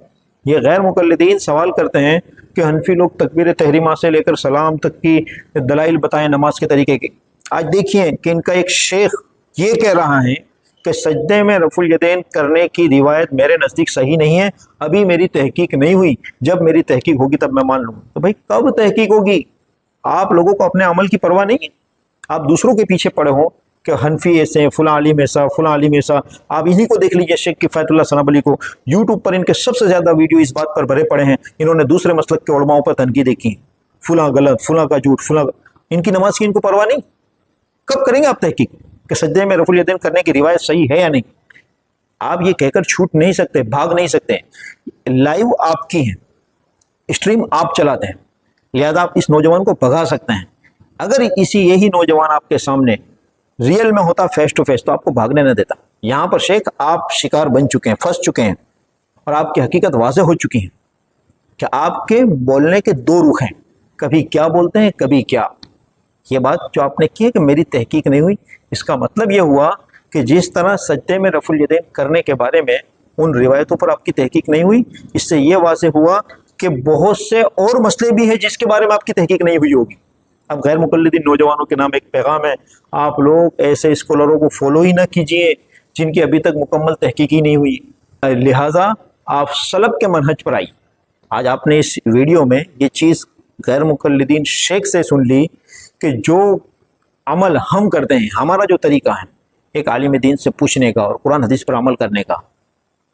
Speaker 1: یہ غیر مقلدین سوال کرتے ہیں کہ حنفی لوگ تکبیر تحریمہ سے لے کر سلام تک کی دلائل بتائیں نماز کے طریقے کے. آج دیکھیے کہ ان کا ایک شیخ یہ کہہ رہا ہے کہ سجدے میں رفع الیدین کرنے کی روایت میرے نزدیک صحیح نہیں ہے، ابھی میری تحقیق نہیں ہوئی، جب میری تحقیق ہوگی تب میں مان لوں گا. تو بھائی کب تحقیق ہوگی؟ آپ لوگوں کو اپنے عمل کی پرواہ نہیں ہے. آپ دوسروں کے پیچھے پڑے ہوں کہ حنفی ایسے ہیں، فلاں عالم ایسا، فلاں عالم ایسا. آپ انہی کو دیکھ لیجیے، شیخ کفایت اللہ ثناء علی کو یوٹیوب پر ان کے سب سے زیادہ ویڈیو اس بات پر بھرے پڑے ہیں. انہوں نے دوسرے مسلک کے علماء پر تنقیدیں کی، فلاں غلط، فلاں کا جھوٹ، فلاں. ان کی نماز کی ان کو پرواہ نہیں. کب کریں گے آپ تحقیق کہ سجدے میں رفع الیدین کرنے کی روایت صحیح ہے یا نہیں؟ آپ یہ کہہ کر چھوٹ نہیں سکتے، بھاگ نہیں سکتے. لائیو آپ کی ہے، اسٹریم آپ چلاتے ہیں، لہذا آپ اس نوجوان کو بھگا سکتے ہیں. اگر یہی نوجوان آپ کے سامنے ریئل میں ہوتا فیس ٹو فیس تو آپ کو بھاگنے نہ دیتا. یہاں پر شیخ آپ شکار بن چکے ہیں، پھنس چکے ہیں، اور آپ کی حقیقت واضح ہو چکی ہے کہ آپ کے بولنے کے دو رخ ہیں، کبھی کیا بولتے ہیں کبھی کیا. یہ بات جو آپ نے کی ہے کہ میری تحقیق نہیں ہوئی، اس کا مطلب یہ ہوا کہ جس طرح سجدے میں رفع الیدین کرنے کے بارے میں ان روایتوں پر آپ کی تحقیق نہیں ہوئی، اس سے یہ واضح ہوا کہ بہت سے اور مسئلے بھی ہیں جس کے بارے میں آپ کی تحقیق نہیں ہوئی ہوگی. اب غیر مقلدین نوجوانوں کے نام ایک پیغام ہے، آپ لوگ ایسے اسکالروں کو فالو ہی نہ کیجیے جن کی ابھی تک مکمل تحقیق ہی نہیں ہوئی. لہٰذا آپ سلف کے منہج پر آئیے. آج آپ نے اس ویڈیو میں یہ چیز غیر مقلدین شیخ سے سن لی کہ جو عمل ہم کرتے ہیں، ہمارا جو طریقہ ہے ایک عالم دین سے پوچھنے کا اور قرآن حدیث پر عمل کرنے کا،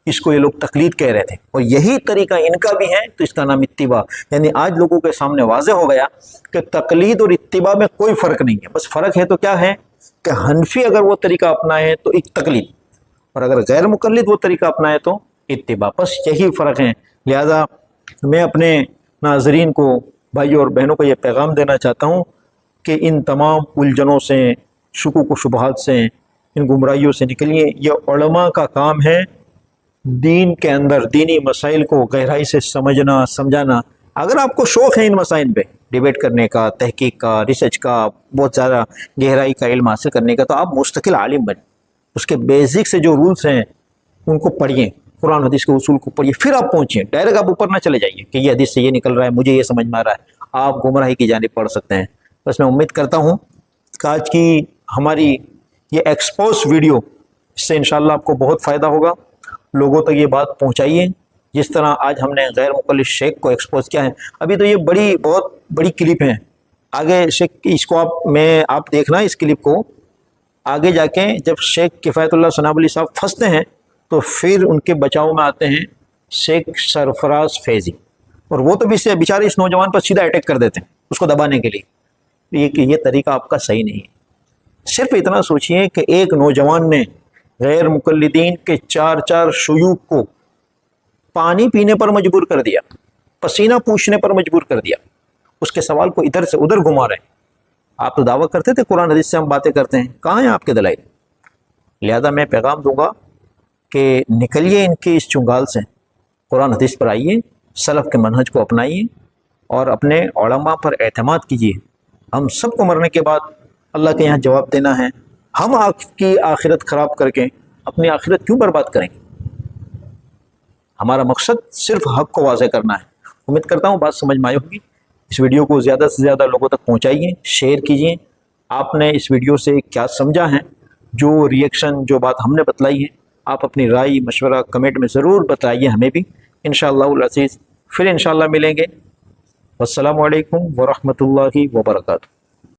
Speaker 1: اس کو یہ لوگ تقلید کہہ رہے تھے، اور یہی طریقہ ان کا بھی ہے، تو اس کا نام اتباع. یعنی آج لوگوں کے سامنے واضح ہو گیا کہ تقلید اور اتباع میں کوئی فرق نہیں ہے. بس فرق ہے تو کیا ہے کہ حنفی اگر وہ طریقہ اپنائے تو ایک تقلید، اور اگر غیر مقلد وہ طریقہ اپنائے تو اتباع. بس یہی فرق ہے. لہذا میں اپنے ناظرین کو، بھائیوں اور بہنوں کو یہ پیغام دینا چاہتا ہوں کہ ان تمام الجھنوں سے، شکوک و شبہات سے، ان گمراہیوں سے نکلیے. یہ علماء کا کام ہے دین کے اندر دینی مسائل کو گہرائی سے سمجھنا، سمجھانا. اگر آپ کو شوق ہے ان مسائل پہ ڈیبیٹ کرنے کا، تحقیق کا، ریسرچ کا، بہت زیادہ گہرائی کا علم حاصل کرنے کا، تو آپ مستقل عالم بنیں. اس کے بیسک سے جو رولز ہیں ان کو پڑھیے، قرآن حدیث کے اصول کو پڑھیے، پھر آپ پہنچیے. ڈائریکٹ آپ اوپر نہ چلے جائیے کہ یہ حدیث سے یہ نکل رہا ہے، مجھے یہ سمجھ میں آ رہا ہے. آپ گمراہی کی جانب پڑھ سکتے ہیں. بس میں امید کرتا ہوں کہ آج کی ہماری یہ ایکسپوز ویڈیو، اس سے انشاءاللہ آپ کو بہت فائدہ ہوگا. لوگوں تک یہ بات پہنچائیے جس طرح آج ہم نے غیر مقلد شیخ کو ایکسپوز کیا ہے. ابھی تو یہ بہت بڑی کلپ ہے، آگے شیخ اس کو آپ دیکھنا اس کلپ کو. آگے جا کے جب شیخ کفایت اللہ ثناء علی صاحب پھنستے ہیں تو پھر ان کے بچاؤ میں آتے ہیں شیخ سرفراز فیضی، اور وہ تو بھی بیچارے اس نوجوان پر سیدھا اٹیک کر دیتے ہیں اس کو دبانے کے لیے. یہ طریقہ آپ کا صحیح نہیں ہے. صرف اتنا سوچئے کہ ایک نوجوان نے غیر مقلدین کے 4 شیوخ کو پانی پینے پر مجبور کر دیا، پسینہ پوچھنے پر مجبور کر دیا، اس کے سوال کو ادھر سے ادھر گھما رہے ہیں. آپ تو دعویٰ کرتے تھے قرآن حدیث سے ہم باتیں کرتے ہیں، کہاں ہیں آپ کے دلائل؟ لہذا میں پیغام دوں گا کہ نکلیے ان کے اس چنگال سے، قرآن حدیث پر آئیے، سلف کے منہج کو اپنائیے اور اپنے علماء پر اعتماد کیجیے. ہم سب کو مرنے کے بعد اللہ کے یہاں جواب دینا ہے. ہم آپ کی آخرت خراب کر کے اپنی آخرت کیوں برباد کریں گے؟ ہمارا مقصد صرف حق کو واضح کرنا ہے. امید کرتا ہوں بات سمجھ میں آئی ہوگی. اس ویڈیو کو زیادہ سے زیادہ لوگوں تک پہنچائیے، شیئر کیجیے. آپ نے اس ویڈیو سے کیا سمجھا ہے، جو ریئیکشن، جو بات ہم نے بتلائی ہے، آپ اپنی رائے مشورہ کمنٹ میں ضرور بتائیے ہمیں بھی. انشاءاللہ العزیز پھر انشاءاللہ ملیں گے. والسلام علیکم ورحمۃ اللہ وبرکاتہ.